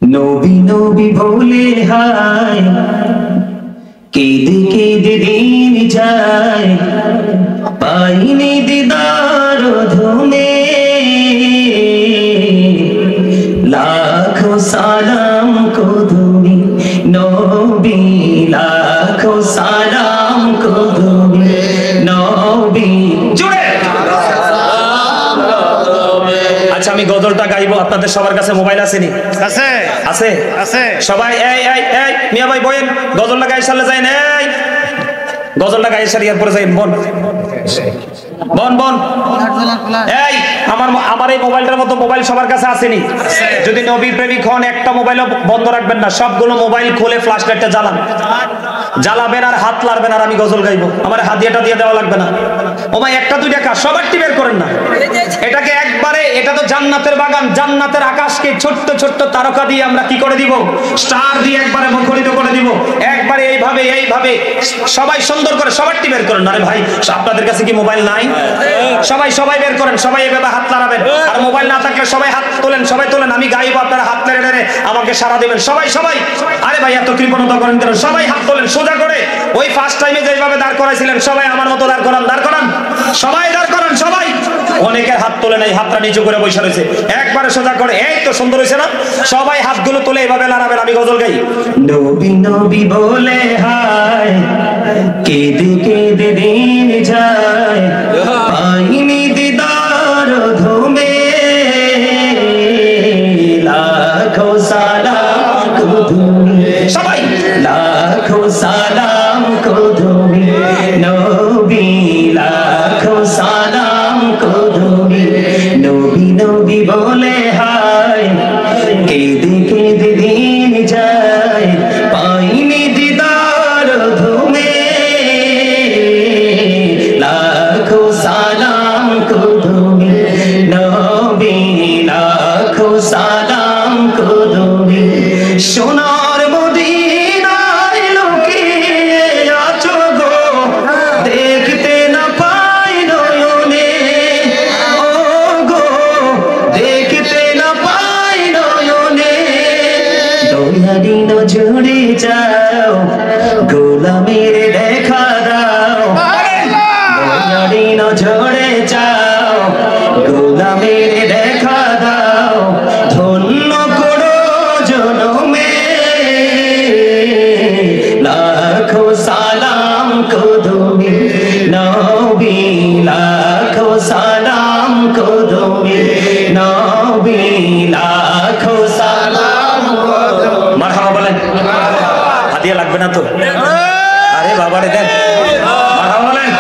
নবী নবী বলে হায় কেঁদে কেঁদে দিন যায়, পাইনি দিদার ধুমে। লাখো সালাম কদমি নবী, লাখো সালাম কদমি নবী। জুড়ে আচ্ছা, আমি গজলটা গাইবো, আপনাদের সবার কাছে মোবাইল আছে নি? আছে আছে আছে সবাই। এই এই এই মিয়া ভাই বয়েন, গজলটা গাই সারলে যাই না, গজলটা গাই সারি এরপরে যাই। বন বন বন এই আমার এই মোবাইলটার মতো মোবাইল সবার কাছে আসেনি? যদি নবীর প্রেমিক হন একটা মোবাইলও বন্ধ রাখবেন না, সবগুলো মোবাইল খুলে ফ্ল্যাশ লাইটটা জ্বালাবেন আর হাত লাড়বেন, আর আমি গজল গাইবো। আমার হাদিয়াটা দিয়ে দেওয়া লাগবে না। ও ভাই একটা দুইটা কাজ সবারটি বের করেন না, এটাকে একবারে, এটা তো জান্নাতের বাগান, জান্নাতের আকাশকে ছোট্ট ছোট্ট তারকা দিয়ে আমরা কি করে দিব, স্টার দিয়ে একবারে মুখরিত করে দিব, একবারে এইভাবে এইভাবে সবাই সুন্দর করে। সবারটি বের করেন। আরে ভাই, আপনাদের কাছে কি মোবাইল নাই? সবাই সবাই বের করেন, সবাই এভাবে হাত লাগাবেন। আর মোবাইল না থাকলে সবাই হাত তোলেন, সবাই তোলেন, আমি গাইবো, আপনারা হাত নেড়ে নেড়ে আমাকে সাড়া দেবেন। সবাই সবাই। আরে ভাই এত কৃপণতা করেন কেন? সবাই হাত তোলেন সোজা করে, ওই ফার্স্ট টাইমে যেভাবে দাঁড় করাইছিলেন সবাই আমার মতো দাঁড় করান, দাঁড় করান, সবাই দাঁড় করান। সবাই, অনেকের হাত তোলে নাই, হাতটা নিচু করে বসে রয়েছে, একবারে সোজা করে। এই তো সুন্দর হয়েছে না? সবাই হাতগুলো তুলে এভাবে লড়াবেন, আমি গজল গাই। নবী নবী বলে হায় কেঁদে কেঁদে দিন যায়, পাইনি দিদার ধুমে। লাখো সালাম কদমি, সবাই লাখো সালাম কদমি নবী, লাখো সালাম কদমি নবী নবী বলে হায় কেঁদে কেঁদে দিন যায়, পাইনি দিদার ধুমে। লাখো সালাম কদমি নবী, লাখো সালাম কদমি। সোনার মদিনায় লুকিয়ে আছো গো, দেখতে না পাই নয়নে, ও গো দেখতে না পাই নয়নে। দয়ারি নজরে যাও, গোলামের দেখা দাও, দয়ারি নজরে যাও, গোলামের দেখা দাও, ধন্য করো জনমে। লাখো সালাম কদমি নবী, লাখো সালাম কদমি নবী, লাখো সালাম কদমি। মারহাবা বলেন। হাদিয়া লাগবে না তো? আরে বাবারে দেন, মারহাবা বলেন।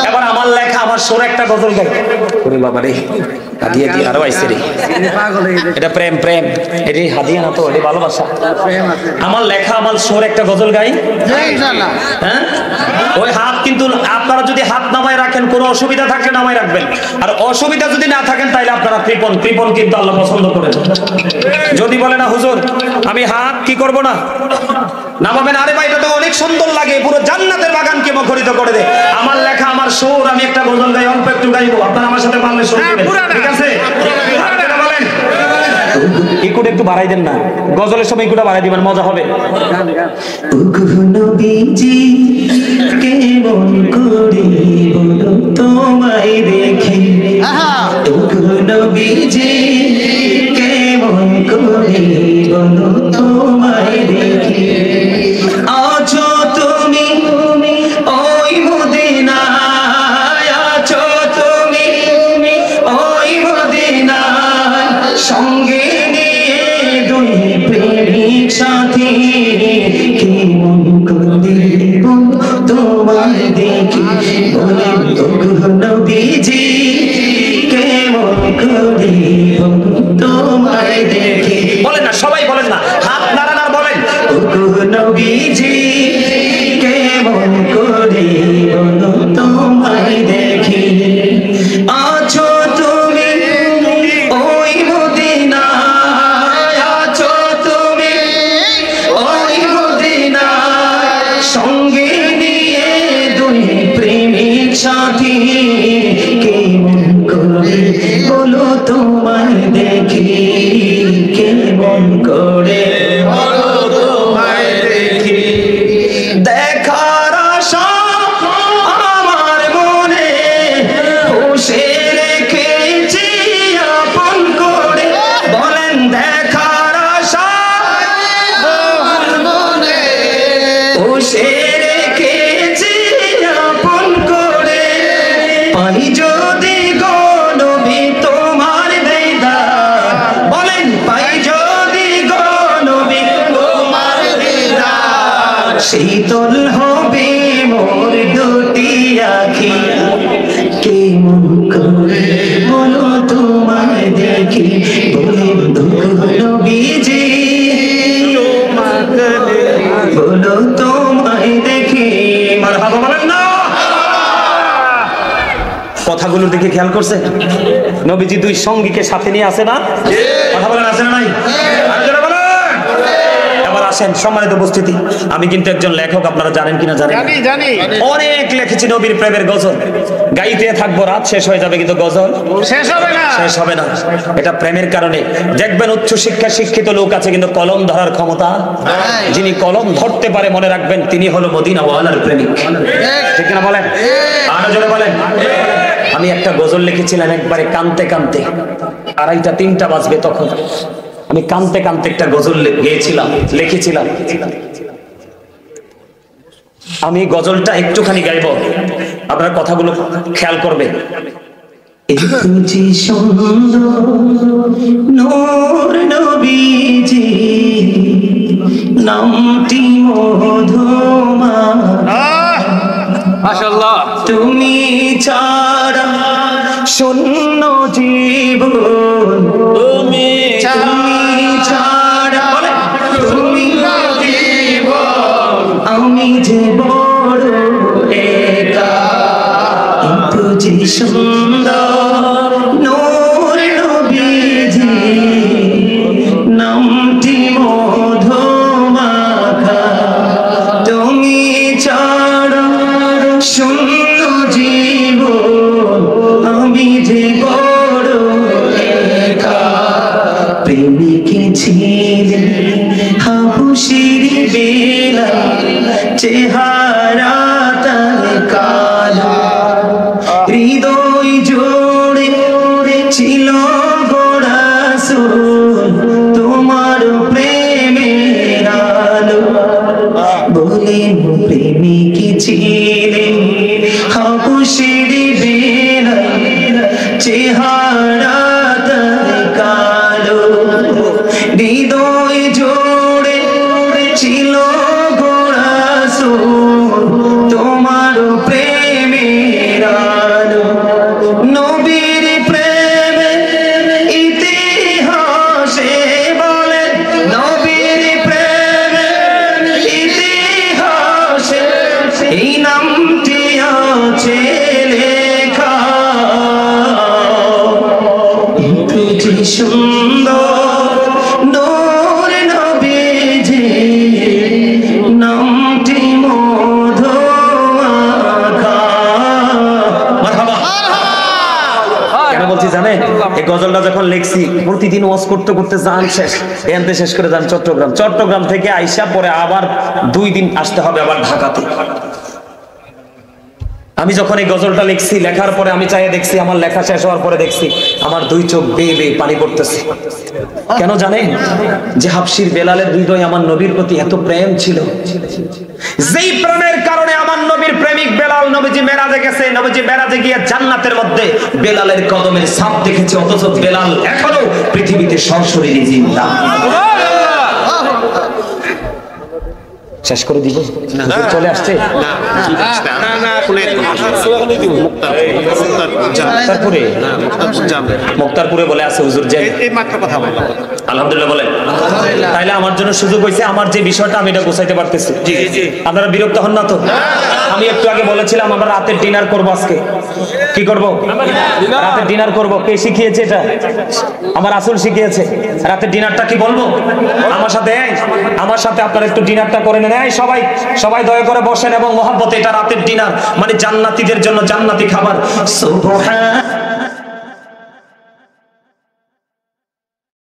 এবার আমার লেখা, আমার সুর একটা গজল গাই। ওরে বাবা রে, হাদিয়া দিয়ে আরো আইছে রে। এটা প্রেম, প্রেম, এটি হাদিয়া না তো, এটি ভালোবাসা। আমার লেখা, আমার সুর একটা গজল গাই। হ্যাঁ, ওই হাত কিন্তু আপনারা যদি হাত নামায় রাখেন, কোনো অসুবিধা থাকলে নামায় রাখবেন, আর অসুবিধা যদি না থাকেন তাইলে আপনারা কৃপণ। কৃপণ কিন্তু আল্লাহ পছন্দ করেন। যদি বলে না হুজুর আমি হাত কি করব না, নামাবেন। আরে ভাই, এটা তো অনেক সুন্দর লাগে, পুরো জান্নাতের বাগানকে মুখরিত করে দেয়। আমার লেখা, আমার সুর, আমি একটা গজল গাই, অল্প একটু গাইবো, আপনারা আমার সাথে পারলে সুর দিবেন, ঠিক আছে? বলেন, ইকুটা একটু বাড়াই দেন না, গজলের সময় ইকুটা বাড়াই দিবেন, মজা হবে। নবীজি কেমন করে বলো তোমায় দেখে, নবীজি কেমন করে বলো তোমায় দেখে। আছো তুমি ওই মদিনায়, আছো তুমি ওই মদিনায়, সঙ্গে নিয়ে দুই প্রেমিক সাথী, কেমন করে তোমায় দেখি। বলেন তো নবীজি কেমন করে তোমায় দেখি। বলেন না, সবাই বলেন না, হাত নাড়ান আর বলেন নবীজি কেমন করে তোমায় দেখি। আছো তুমি করে বলো তোমায় দেখি কেমন করে বলো তোমায় দেখি দেখার আশা আমার মনে পুষে রেখেছি আপন করে বলেন দেখার আশা আমার মনে পুষে রেখেছি আপন করে পাই যদি গো নবী তোমার দিদার বলেন পাই যদি গো নবী তোমার দিদার শীতল হবে মোর দুটি আঁখি কেমন করে বলো তোমায় দেখি বলেন নবীজি বলো তোমায় দেখি মারহাবা বলেন না কথাগুলোর দিকে খেয়াল করছে নবীজি দুই সঙ্গীকে সাথে নিয়ে আসে না কথা বলেন আছে না নাই এবার আসেন সম্মানিত উপস্থিতি আমি কিন্তু একজন লেখক আপনারা জানেন কিনা জানেন জানি অনেক লিখেছি নবীর প্রেমের গজল গাইতে থাকবো রাত শেষ হয়ে যাবে কিন্তু গজল শেষ হবে না এটা প্রেমের কারণে দেখবেন উচ্চ শিক্ষা শিক্ষিত লোক আছে কিন্তু কলম ধরার ক্ষমতা যিনি কলম ধরতে পারে মনে রাখবেন তিনি হলো মদিনা ওয়ালার প্রেমিক ঠিক না বলেন আরো জোরে বলেন আমি একটা গজল লিখেছিলাম একবারে কানতে কানতে 2:30 3টা বাজবে তখন আমি কানতে কানতে একটা গজল গেয়েছিলাম লিখেছিলাম আমি গজলটা একটুখানি গাইব আপনারা কথাগুলো খেয়াল করবেন একটু সুন্দর নূর নবীজি নামটি মধুমা মাশাআল্লাহ তুমি ছাড়া শূন্য জীবন তুমি ছাড়া তুমি জীবন আমি যে বড় একা কিন্তু যে সুন্দর নূর নবীজি নামটি মধুমাখা তুমি ছাড়া শূন্য জীবন আমি যে বড় একা প্রেমিকে ছিলে হাবুশির বেলা চেহারা তার কালো হৃদয় জোড়ে ছিল গোরাসুল তোমার প্রেমের আলো বলেন প্রেমিক ছিলেন হাবুশির বেলা চেহারা তার কালো হৃদয় জোড়ে ছিল গোরাসুল তোমার প্রেমের আলো নবীর প্রেমে ইতিহাসে বলে নবীর প্রেমে ইতিহাসে এই নামটি আছে লেখা তুই সুন্দর নূর নবীজি নামটি মধুমাখা মারহাবা কেন বলছি জানেন এই গজলটা যখন লিখছি প্রতিদিন ওয়াজ করতে করতে যান শেষ এনতে শেষ করে যান চট্টগ্রাম থেকে আইসা পরে আবার 2 দিন আসতে হবে আবার ঢাকাতে আমি যখন এই গজলটা লিখছি লেখার পরে আমি চাইয়ে দেখছি আমার লেখা শেষ হওয়ার পরে দেখছি আমার 2 চোখ বেয়ে বেয়ে পানি পড়তেছে কেন জানেন যে হাবশির বেলালের হৃদয়ে আমার নবীর প্রতি এত প্রেম ছিল যেই প্রেমের কারণে আমার নবীর প্রেমিক বেলাল নবীজি মেরাজে গেছে নবীজি মেরাজে গিয়ে জান্নাতের মধ্যে বেলালের কদমের ছাপ দেখেছে অথচ বেলাল এখনো পৃথিবীতে সশরীরে জিন্দা শেষ করে দিব চলে আসছে মুক্তারপুরে বলে আছে হুজুর যে আলহামদুলিল্লাহ বলেন তাইলে আমার জন্য সুযোগ হয়েছে আমার যে বিষয়টা আমি এটা গোছাইতে পারতেছি আপনারা বিরক্ত হন না তো আমি একটু আগে বলেছিলাম আমরা রাতের ডিনার করব আজকে কি করব রাতের ডিনার করব কে শিখিয়েছে এটা আমার রাসূল শিখিয়েছে রাতের ডিনারটা কি বলবো আমার সাথে আপনারা একটু ডিনারটা করে নেন সবাই দয়া করে বসেন এবং মহব্বতে এটা রাতের ডিনার মানে জান্নাতীদের জন্য জান্নাতি খাবার সুবহান